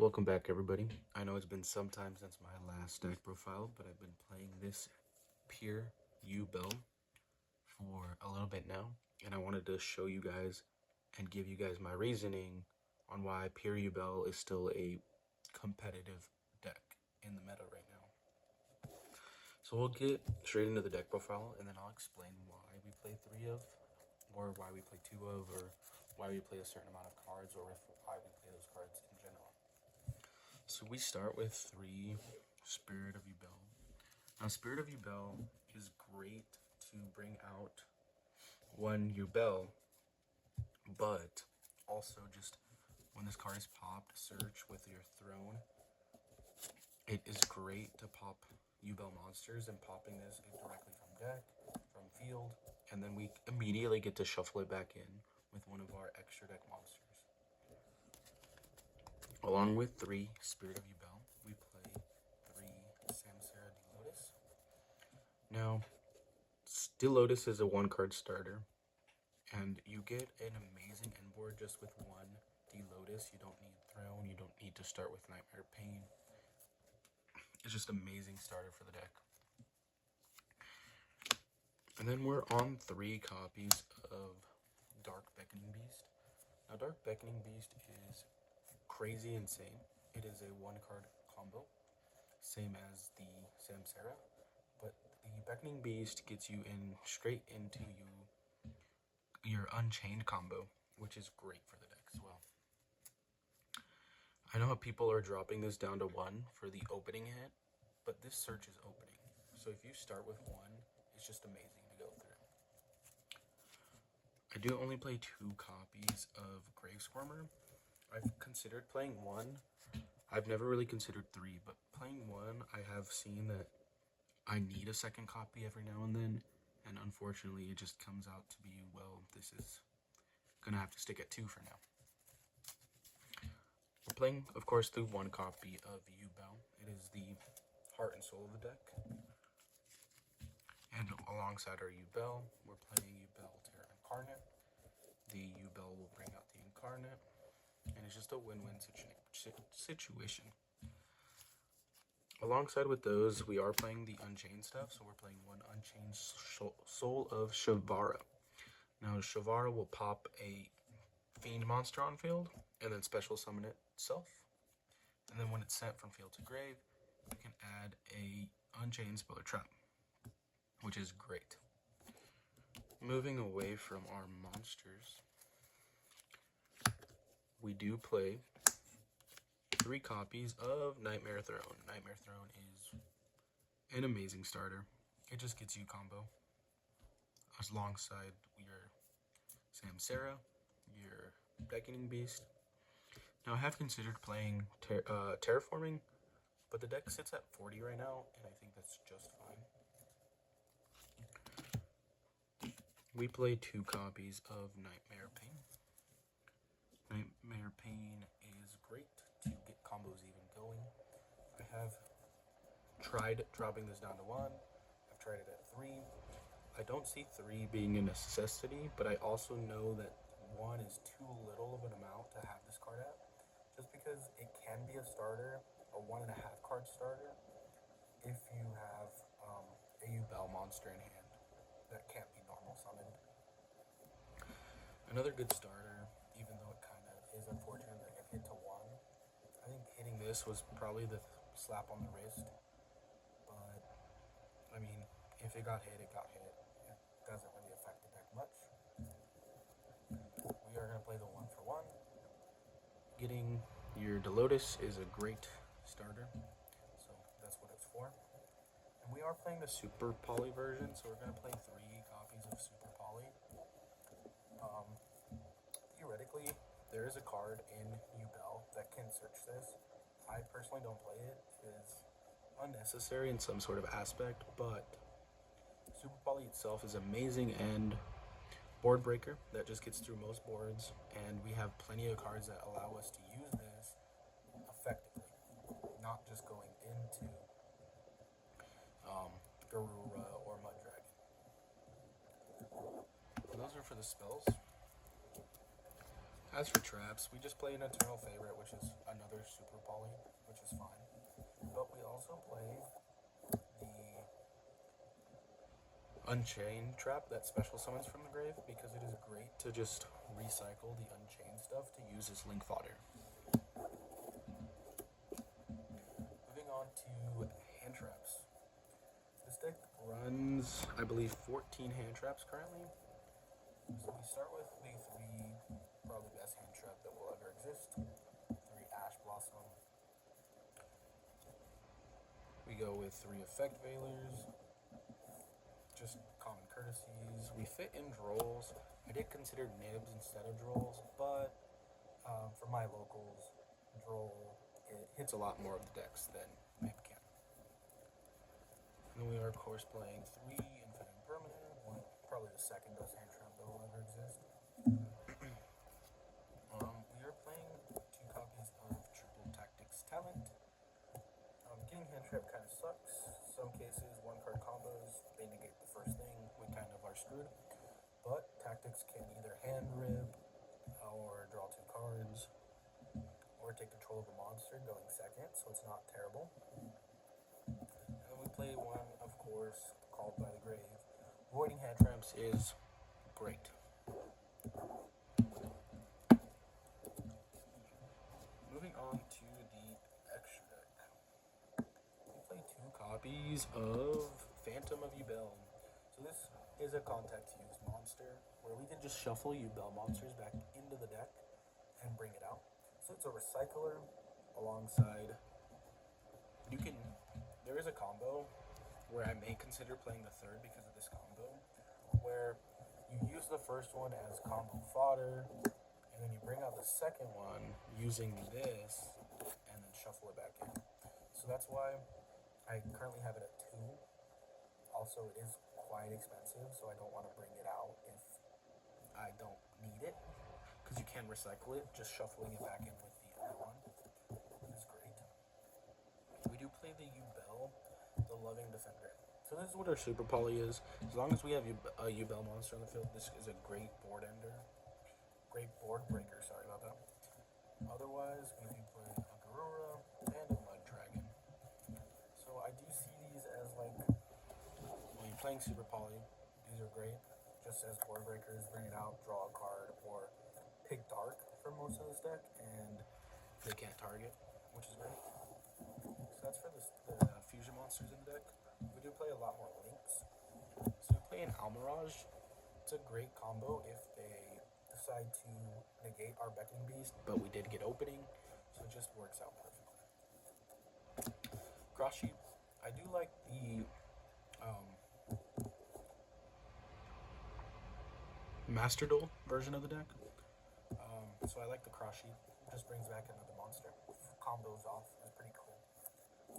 Welcome back, everybody. I know it's been some time since my last deck profile, but I've been playing this pure Yubel for a little bit now, and I wanted to show you guys and give you guys my reasoning on why pure Yubel is still a competitive deck in the meta right now. So we'll get straight into the deck profile, and then I'll explain why we play 3 of, or why we play 2 of, or why we play a certain amount of cards, or why we play those cards in general. So we start with 3 Spirit of Yubel. Now, Spirit of Yubel is great to bring out 1 Yubel, but also just when this card is popped, search with your throne. It is great to pop Yubel monsters, and popping this directly from deck, from field, and then we immediately get to shuffle it back in with one of our extra deck monsters. Along with 3 Spirit of Yubel, we play 3 Samsara Delotus. Now, Delotus is a 1-card starter, and you get an amazing end board just with 1 Delotus. You don't need Throne, you don't need to start with Nightmare Pain. It's just amazing starter for the deck. And then we're on 3 copies of Dark Beckoning Beast. Now, Dark Beckoning Beast is crazy insane. It is a 1-card combo, same as the Samsara, but the Beckoning Beast gets you in straight into your Unchained combo, which is great for the deck as well. I know how people are dropping this down to 1 for the opening hit, but this search is opening. So if you start with 1, it's just amazing to go through. I do only play 2 copies of Grave Squirmer. I've considered playing 1. I've never really considered 3, but playing 1, I have seen that I need a second copy every now and then, and unfortunately it just comes out to be, well, this is gonna have to stick at 2 for now. We're playing, of course, through 1 copy of Yubel. It is the heart and soul of the deck. And alongside our Yubel, we're playing Yubel Terra Incarnate. The Yubel will bring out the Incarnate, and it's just a win-win situation. Alongside with those, we are playing the Unchained stuff, so we're playing 1 Unchained Soul of Shavara. Now, Shavara will pop a Fiend monster on field, and then special summon it itself. And then when it's sent from field to grave, you can add a Unchained Spell or Trap, which is great. Moving away from our monsters, we do play 3 copies of Nightmare Throne. Nightmare Throne is an amazing starter. It just gets you combo alongside your Samsara, your Beckoning Beast. Now, I have considered playing Terraforming, but the deck sits at 40 right now, and I think that's just fine. We play 2 copies of Nightmare Pain. Nightmare Pain is great to get combos even going. I have tried dropping this down to 1. I've tried it at 3. I don't see 3 being a necessity, but I also know that 1 is too little of an amount to have this card at, just because it can be a starter, a 1.5 card starter, if you have a Yubel monster in hand that can't be normal summoned. Another good starter, even though it kind of is unfortunate that it hit to 1, I think hitting this was probably the slap on the wrist, but I mean, if it got hit, it got hit. It doesn't really affect the deck much. We are going to play the 1 for 1. Getting your Delotus is a great starter, so that's what it's for. And we are playing the Super Poly version, so we're going to play 3 copies of Super Poly. Theoretically, there is a card in Yubel that can search this. I personally don't play it. It is unnecessary in some sort of aspect, but Super Poly itself is amazing and board breaker that just gets through most boards, and we have plenty of cards that allow us to use this effectively, not just going into Garura or Mud Dragon. And those are for the spells. As for traps, we just play an Eternal Favorite, which is another Super Poly also play the Unchained trap that special summons from the grave because it is great to just recycle the Unchained stuff to use as link fodder. Moving on to hand traps. This deck runs, I believe, 14 hand traps currently. So we start with the three probably best hand trap that will ever exist. 3 Ash Blossom. We go with 3 Effect Veilers. Just common courtesies. We fit in Drolls. I did consider Nibs instead of Drolls, but for my locals, Droll, it hits a lot more of the decks than Nib can. And we are, of course, playing 3 Infinite Permanent, one, probably the second best hand trap that will ever exist. We are playing 2 copies of Triple Tactics Talent. Getting hand trap kind of sucks. Some cases, 1-card combos, they negate the first thing, we kind of are screwed. But Tactics can either hand rib, or draw 2 cards, or take control of a monster going second, so it's not terrible. And then we play one, of course, called by the grave. Avoiding hand traps is great. Moving on to the extra deck. We play 2 copies of Phantom of Yubel. So this is a contact use monster where we can just shuffle Yubel monsters back into the deck and bring it out. So it's a recycler alongside. There is a combo where I may consider playing the third because of this combo, where you use the first one as combo fodder, and then you bring out the second one using this, and then shuffle it back in. So that's why I currently have it at 2. Also, it is quite expensive, so I don't want to bring it out if I don't need it, because you can recycle it. Just shuffling it back in with the other one is great. We do play the Yubel, the Loving Defender. So this is what our Super Poly is. As long as we have a Yubel monster on the field, this is a great board ender. Great board breaker, sorry about that. Otherwise, we do play a Garura and a Mud Dragon. So I do see these as like, when you're playing Super Poly, these are great. Just as board breakers, bring it out, draw a card, or pick Dark for most of this deck, and they can't target, which is great. So that's for the fusion monsters in the deck. We do play a lot more links. So we play an Almirage. It's a great combo if they decide to negate our Beckoning Beast, but we did get opening, so it just works out perfectly. Cross Sheep. I do like the Master Duel version of the deck. So I like the Cross Sheep. It just brings back another monster. Combos off is pretty cool.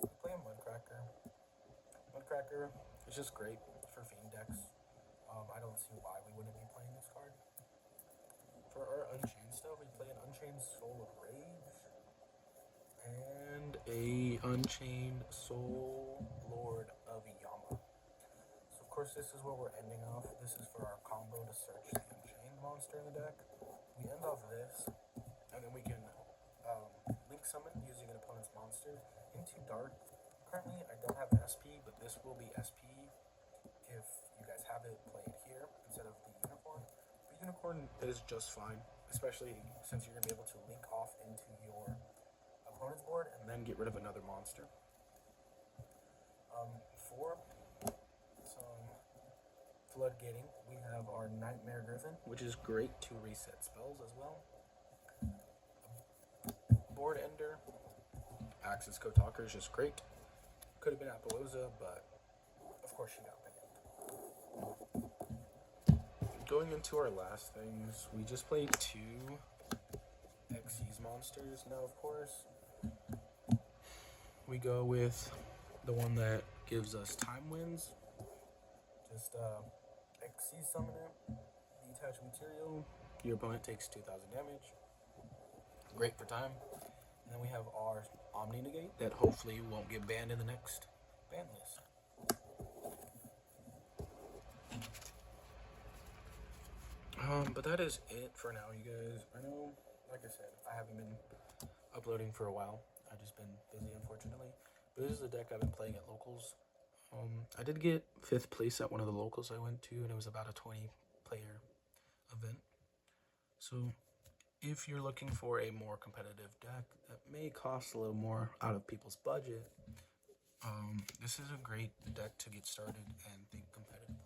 We play a Mudcracker. Mudcracker is just great for Fiend decks. I don't see why we wouldn't be playing this card. For our Unchained stuff, we play an Unchained Soul of Rage and a Unchained Soul Lord of Yama. So of course this is what we're ending off. This is for our combo to search the Unchained monster in the deck. We end off this, and then we can link summon using an opponent's monster into Dark. Currently I don't have SP, but this will be SP if you guys have it, play it here instead of the Unicorn. The Unicorn is just fine, especially since you're going to be able to link off into your opponent's board and then get rid of another monster. For some floodgating, we have our Nightmare Griffin, which is great to reset spells as well. Board ender, Axis Kotalker is just great. Could have been Appaloosa, but of course she got banned. Going into our last things, we just played 2 Xyz monsters. Now, of course, we go with the one that gives us time wins. Just Xyz summon it, detach material, your opponent takes 2,000 damage. Great for time. And then we have our Omni Negate that hopefully won't get banned in the next ban list. But that is it for now, you guys. I know, like I said, I haven't been uploading for a while. I've just been busy, unfortunately. But this is a deck I've been playing at locals. I did get 5th place at one of the locals I went to, and it was about a 20-player event. So if you're looking for a more competitive deck that may cost a little more out of people's budget, this is a great deck to get started and think competitively.